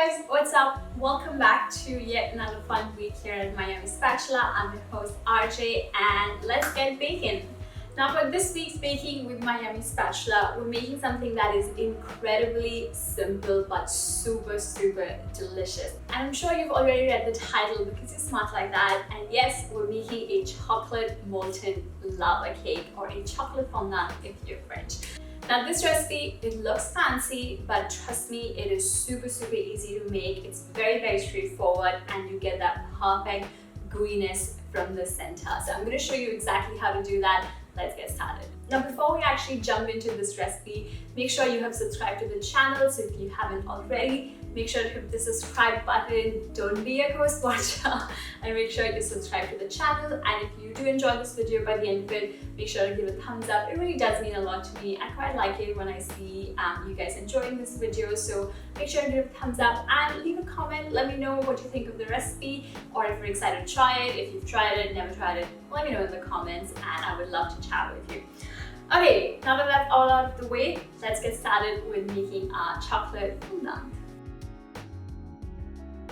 guys, what's up? Welcome back to yet another fun week here at Miami Spatula. I'm your host RJ and let's get baking. Now for this week's Baking with Miami Spatula, we're making something that is incredibly simple but super delicious. And I'm sure you've already read the title because you're smart like that. And yes, we're making a chocolate molten lava cake, or a chocolate fondant if you're French. Now this recipe, it looks fancy, but trust me, it is super easy to make. It's very straightforward and you get that perfect gooiness from the center. So I'm going to show you exactly how to do that. Let's get started. Now before we actually jump into this recipe, make sure you have subscribed to the channel. So if you haven't already, make sure to hit the subscribe button. Don't be a ghost watcher and make sure you subscribe to the channel. And if you do enjoy this video by the end of it, make sure to give a thumbs up. It really does mean a lot to me. I quite like it when I see you guys enjoying this video. So make sure to give a thumbs up and leave a comment. Let me know what you think of the recipe, or if you're excited to try it. If you've tried it, never tried it, let me know in the comments and I would love to chat with you. Okay, now that that's all out of the way, let's get started with making our chocolate fondant.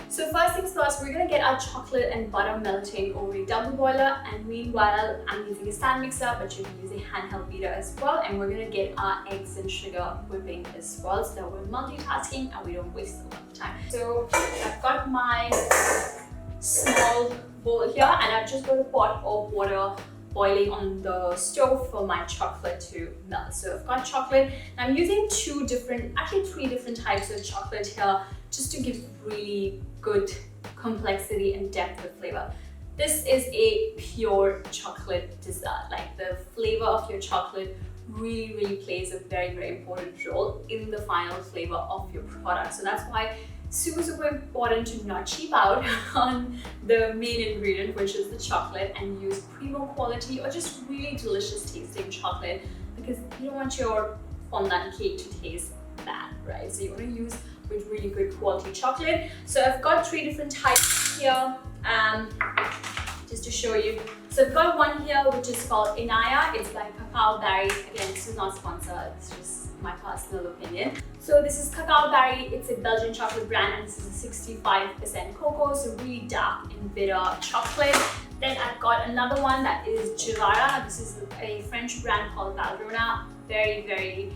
So first things first, we're going to get our chocolate and butter melting over a double boiler, and meanwhile I'm using a stand mixer, but you can use a handheld beater as well, and we're going to get our eggs and sugar whipping as well, so that we're multitasking and we don't waste a lot of time. So I've got my small bowl here and I've just got a pot of water boiling on the stove for my chocolate to melt. So I've got chocolate. I'm using three different types of chocolate here, just to give really good complexity and depth of flavor. This is a pure chocolate dessert. Like, the flavor of your chocolate really plays a very important role in the final flavor of your product. So that's why super important to not cheap out on the main ingredient, which is the chocolate, and use primo quality or just really delicious tasting chocolate, because you don't want your fondant cake to taste bad, right? So you want to use with really good quality chocolate. So I've got three different types here, just to show you. So I've got one here which is called Inaya. It's like cacao berry. Again, this is not sponsored, it's just my personal opinion. So this is cacao berry. It's a Belgian chocolate brand, and this is a 65% cocoa, so really dark and bitter chocolate. Then I've got another one that is Jivara. This is a French brand called Valrhona. Very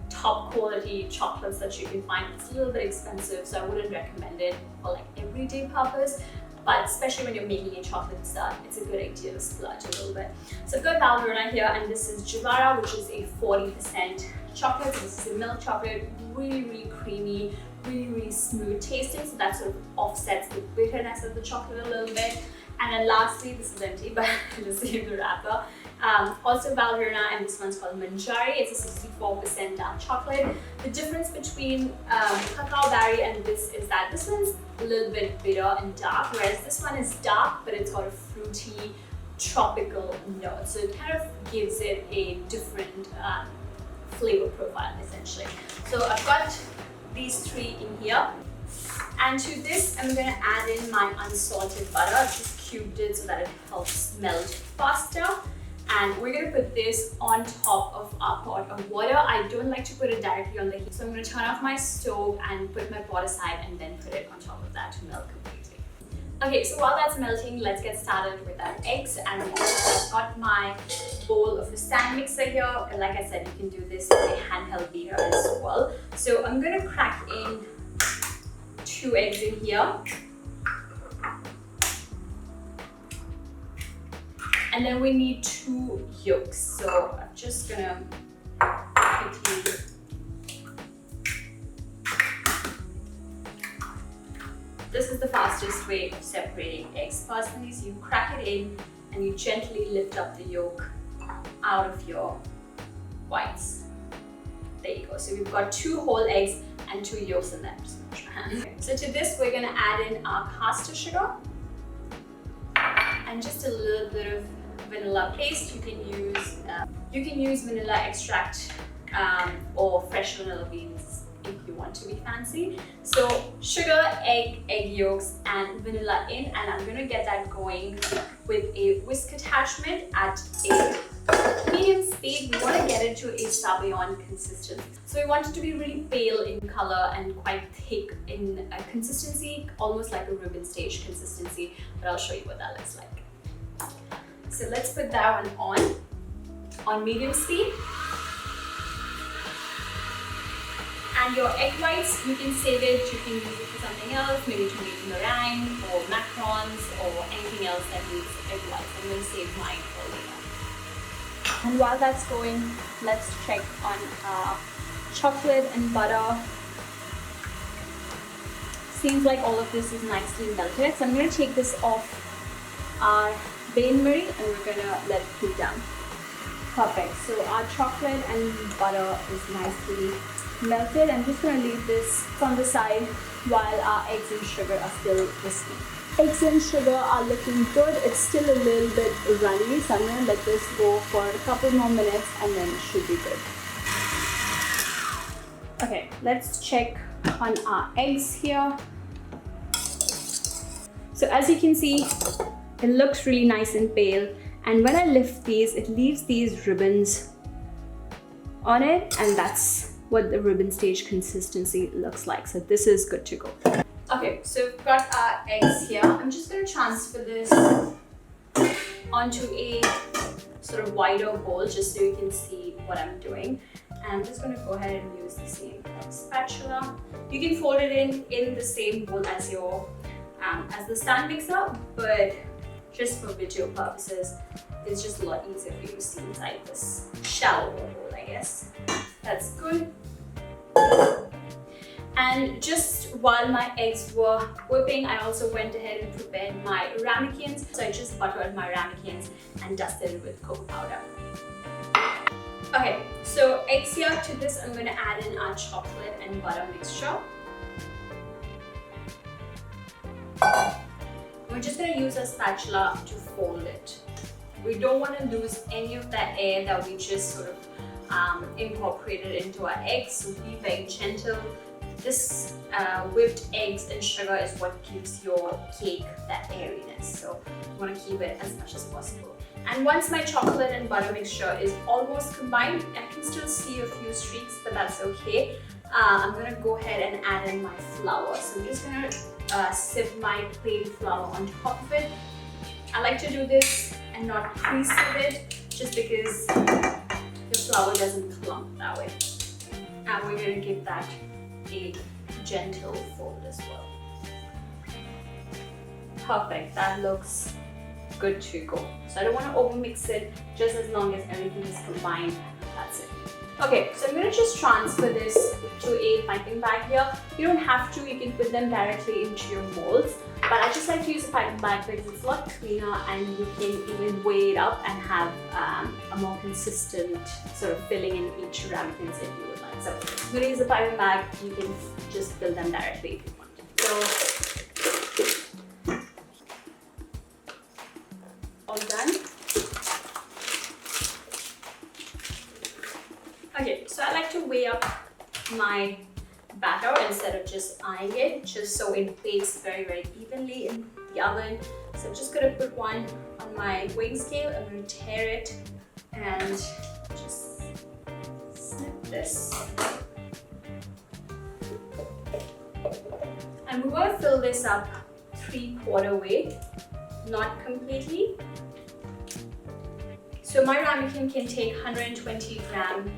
top quality chocolates that you can find. It's a little bit expensive, so I wouldn't recommend it for like everyday purpose, but especially when you're making a chocolate dessert, it's a good idea to splurge a little bit. So I've got Valrhona here, and this is Jivara, which is a 40% chocolate. So this is a milk chocolate, really creamy, really smooth tasting, so that sort of offsets the bitterness of the chocolate a little bit. And then lastly, this is empty, but I just saved the wrapper. Also Valrhona, and this one's called Manjari. It's a 64% dark chocolate. The difference between cacao berry and this is that this one's a little bit bitter and dark, whereas this one is dark, but it's got a fruity, tropical note. So it kind of gives it a different flavor profile, essentially. So I've got these three in here. And to this, I'm going to add in my unsalted butter. I've just cubed it so that it helps melt faster. And we're going to put this on top of our pot of water. I don't like to put it directly on the heat, so I'm going to turn off my stove and put my pot aside and then put it on top of that to melt completely. Okay, so while that's melting, let's get started with our eggs. And I've got my bowl of a stand mixer here. And like I said, you can do this with a handheld beater as well. So I'm going to crack in 2 eggs in here. And then we need 2 yolks. So I'm just gonna quickly this is the fastest way of separating eggs personally. So you crack it in and you gently lift up the yolk out of your whites. There you go. So we've got 2 whole eggs and 2 yolks in there. Just wash my hands. So to this, we're gonna add in our caster sugar and just a little bit of vanilla paste. You can use vanilla extract or fresh vanilla beans if you want to be fancy. So sugar, egg yolks, and vanilla in, and I'm going to get that going with a whisk attachment at a Medium speed, we want to get it to a sabayon consistency. So we want it to be really pale in color and quite thick in consistency, almost like a ribbon stage consistency, but I'll show you what that looks like. So let's put that one on medium speed. And your egg whites, you can save it, you can use it for something else, maybe to make meringue or macarons or anything else that needs egg whites. I'm going to save mine for later. And while that's going, let's check on chocolate and butter. Seems like all of this is nicely melted. So I'm going to take this off our bain-marie and we're going to let it cool down. Perfect. So our chocolate and butter is nicely melted. I'm just going to leave this on the side while our eggs and sugar are still whisking. Eggs and sugar are looking good. It's still a little bit runny, so I'm going to let this go for a couple more minutes and then it should be good. Okay, let's check on our eggs here. So as you can see, it looks really nice and pale. And when I lift these, it leaves these ribbons on it, and that's what the ribbon stage consistency looks like. So this is good to go. Okay, so we've got our eggs here. I'm just going to transfer this onto a sort of wider bowl just so you can see what I'm doing. And I'm just going to go ahead and use the same spatula. You can fold it in the same bowl as your as the stand mixer, but just for video purposes, it's just a lot easier for you to see inside this shallow bowl, I guess. That's good. And just while my eggs were whipping, I also went ahead and prepared my ramekins. So I just buttered my ramekins and dusted it with cocoa powder. Okay, so eggs here. To this, I'm going to add in our chocolate and butter mixture. We're just going to use a spatula to fold it. We don't want to lose any of that air that we just sort of incorporated into our eggs, so be very gentle. This whipped eggs and sugar is what gives your cake that airiness, so you want to keep it as much as possible. And once my chocolate and butter mixture is almost combined, I can still see a few streaks, but that's okay. I'm going to go ahead and add in my flour. So I'm just going to sieve my plain flour on top of it. I like to do this and not pre-sieve it, just because the flour doesn't clump that way. And we're going to give that a gentle fold as well. Perfect, that looks good to go. So I don't want to over mix it, just as long as everything is combined, that's it. Okay, so I'm going to just transfer this to a piping bag here. You don't have to, you can put them directly into your molds, but I just like to use a piping bag because it's a lot cleaner and you can even weigh it up and have a more consistent sort of filling in each ramekins if you would like. So I'm going to use a piping bag, you can just fill them directly if you want. So, all done. Okay, so I like to weigh up my batter instead of just eyeing it, just so it bakes very, very evenly in the oven. So I'm just going to put one on my weighing scale. I'm going to tear it and just snip this. And we're going to fill this up 3/4 way, not completely. So my ramekin can take 120 grams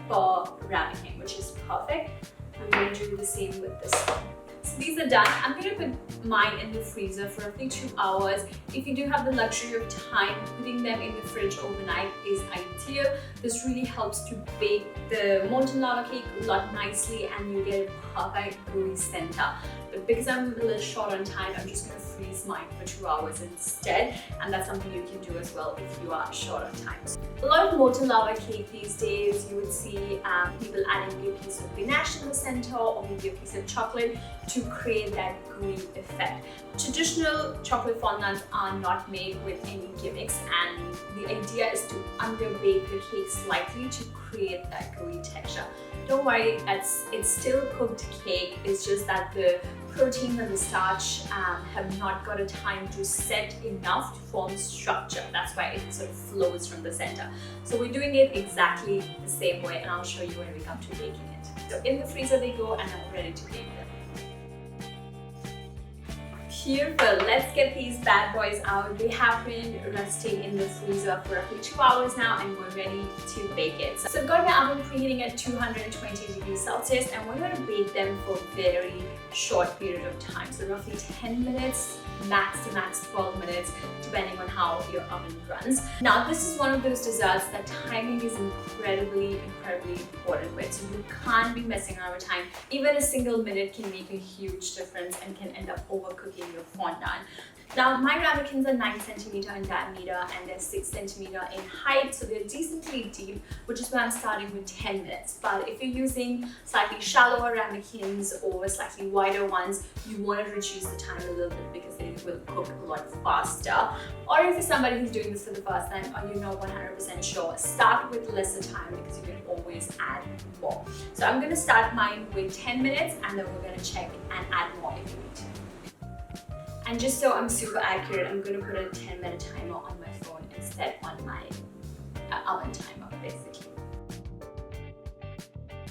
per ramekin, which is perfect. I'm going to do the same with this one. So these are done. I'm going to put mine in the freezer for roughly 2 hours. If you do have the luxury of time, putting them in the fridge overnight is ideal. This really helps to bake the molten lava cake a lot nicely and you get a perfect gooey center. But because I'm a little short on time, I'm just going to freeze mine for 2 hours instead, and that's something you can do as well if you are short on time. A lot of molten lava cake these days, you would see people adding maybe a piece of ganache in the center or maybe a piece of chocolate to create that gooey effect. Traditional chocolate fondants are not made with any gimmicks, and the idea is to underbake the cake slightly to create that gooey texture. Don't worry, it's still cooked cake, it's just that the protein and the starch have not got a time to set enough to form structure. That's why it sort of flows from the center. So we're doing it exactly the same way, and I'll show you when we come to baking it. So in the freezer they go, and I'm ready to bake them. Beautiful. Let's get these bad boys out. They have been resting in the freezer for roughly 2 hours now, and we're ready to bake it. So I've got my oven preheating at 220 degrees Celsius, and we're going to bake them for a very short period of time. So roughly 10 minutes, max to max 12 minutes, depending on how your oven runs. Now, this is one of those desserts that timing is incredibly important with. So you can't be messing around with time. Even a single minute can make a huge difference and can end up overcooking your fondant. Now, my ramekins are 9 centimeter in diameter and they're 6 centimeter in height, so they're decently deep, which is why I'm starting with 10 minutes. But if you're using slightly shallower ramekins or slightly wider ones, you want to reduce the time a little bit because they will cook a lot faster. Or if you're somebody who's doing this for the first time or you're not 100% sure, start with lesser time because you can always add more. So I'm going to start mine with 10 minutes and then we're going to check and add more if you need to. And just so I'm super accurate, I'm going to put a 10-minute timer on my phone instead on my oven timer, basically.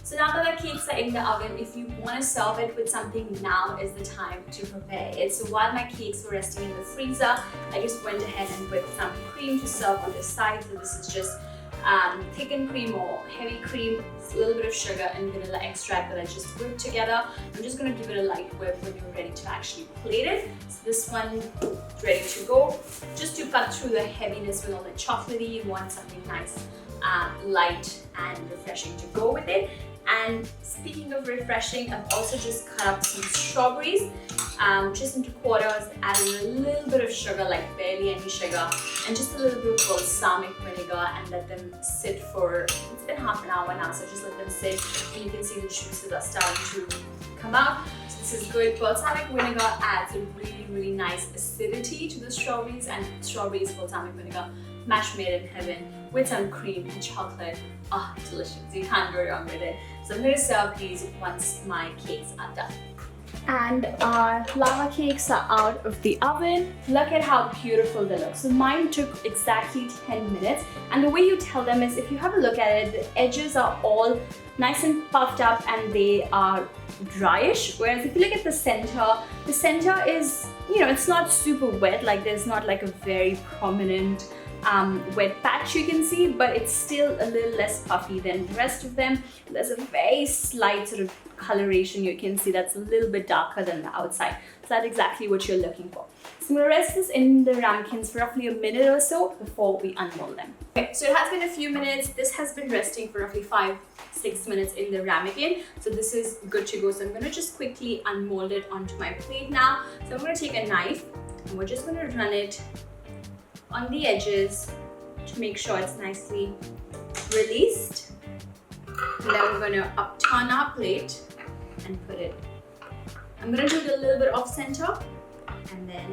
So now that our cakes are in the oven, if you want to serve it with something, now is the time to prepare it. So while my cakes were resting in the freezer, I just went ahead and put some cream to serve on the side. So this is just thickened cream or heavy cream, a little bit of sugar and vanilla extract that I just whipped together. I'm just going to give it a light whip when you're ready to actually plate it. So this one is ready to go. Just to cut through the heaviness with all the chocolatey, you want something nice, light and refreshing to go with it. And speaking of refreshing, I've also just cut up some strawberries, just into quarters, added a little bit of sugar, like barely any sugar, and just a little bit of balsamic vinegar, and let them sit for, it's been half an hour now, so just let them sit, and you can see the juices are starting to come out. So this is good. Balsamic vinegar adds a really nice acidity to the strawberries, and strawberries, balsamic vinegar, match made in heaven with some cream and chocolate. Ah, delicious. You can't go wrong with it. So I'm going to serve these once my cakes are done. And our lava cakes are out of the oven. Look at how beautiful they look. So mine took exactly 10 minutes. And the way you tell them is, if you have a look at it, the edges are all nice and puffed up and they are dryish. Whereas if you look at the center is, you know, it's not super wet. Like there's not like a very prominent wet patch you can see, but it's still a little less puffy than the rest of them. There's a very slight sort of coloration you can see that's a little bit darker than the outside. So that's exactly what you're looking for. So I'm going to rest this in the ramekins for roughly a minute or so before we unmold them. Okay, so it has been a few minutes. This has been resting for roughly 5-6 minutes in the ramekin. So this is good to go. So I'm going to just quickly unmold it onto my plate now. So I'm going to take a knife and we're just going to run it on the edges to make sure it's nicely released. And then we're going to upturn our plate and put it. I'm going to do it a little bit off center and then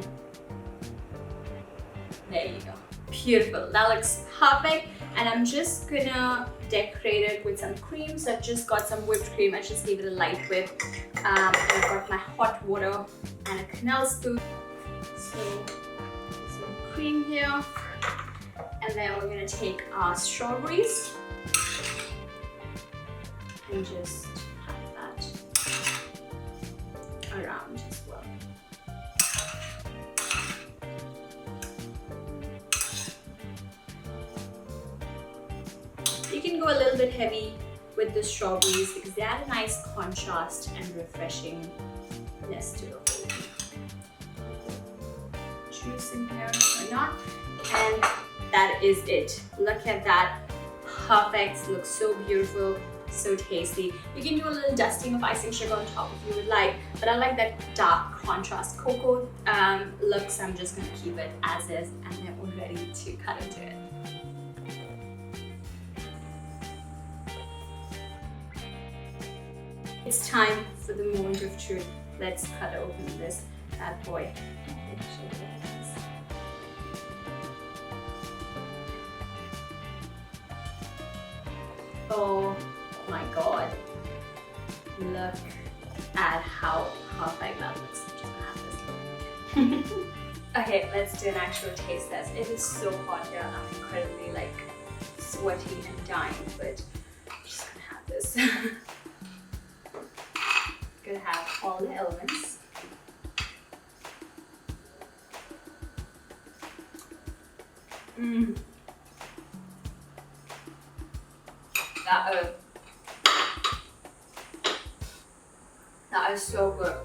there you go. Beautiful. That looks perfect. And I'm just going to decorate it with some cream. So I've just got some whipped cream. I just gave it a light whip. And I've got my hot water and a canal spoon. So cream here, and then we're going to take our strawberries and just have that around as well. You can go a little bit heavy with the strawberries because they add a nice contrast and refreshingness to the whole thing. Juice in here or not, and that is it. Look at that. Perfect. Looks so beautiful, so tasty. You can do a little dusting of icing sugar on top if you would like, but I like that dark contrast cocoa look, so I'm just going to keep it as is, and then we're ready to cut into it. It's time for the moment of truth. Let's cut open this bad boy. Oh my god, look at how perfect that looks. Okay, let's do an actual taste test. It is so hot here. I'm incredibly like sweaty and dying, but I'm just gonna have this. Gonna have all the elements. That is so good.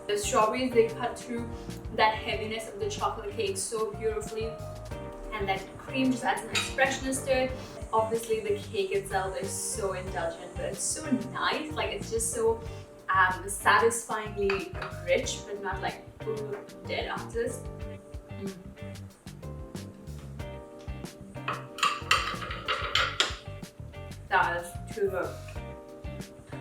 The strawberries, they cut through that heaviness of the chocolate cake so beautifully, and that cream just adds an nice freshness to it. Obviously the cake itself is so indulgent, but it's so nice. Like, it's just so satisfyingly rich, but not like ooh, dead after this. That is too good.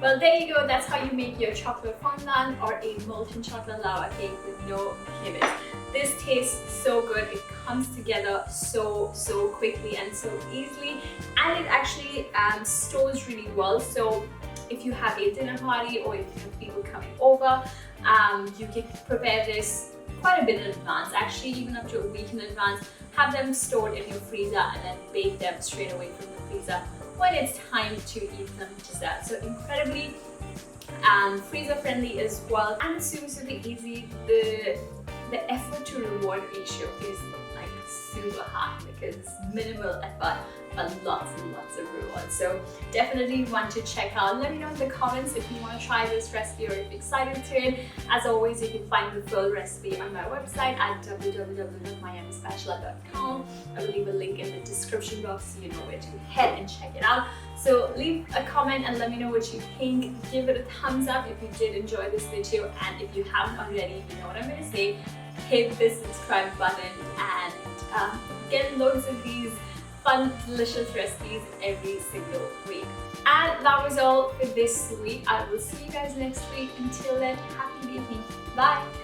Well, there you go. That's how you make your chocolate fondant or a molten chocolate lava cake with no gimmicks. This tastes so good. It comes together so quickly and so easily, and it actually stores really well. So if you have a dinner party or if you have people coming over, you can prepare this quite a bit in advance, actually even up to a week in advance. Have them stored in your freezer and then bake them straight away from the freezer when it's time to eat them dessert. So incredibly freezer friendly as well, and super easy. The effort to reward ratio is like super high because it's minimal effort but lots and lots of rewards. So definitely want to check out. Let me know in the comments if you want to try this recipe or if you're excited to it. As always, you can find the full recipe on my website at www.miamispatula.com. I will leave a link in the description box so you know where to head and check it out. So leave a comment and let me know what you think. Give it a thumbs up if you did enjoy this video, and if you haven't already, you know what I'm going to say. Hit the subscribe button and get loads of these fun, delicious recipes every single week. And that was all for this week. I will see you guys next week. Until then, happy baking. Bye!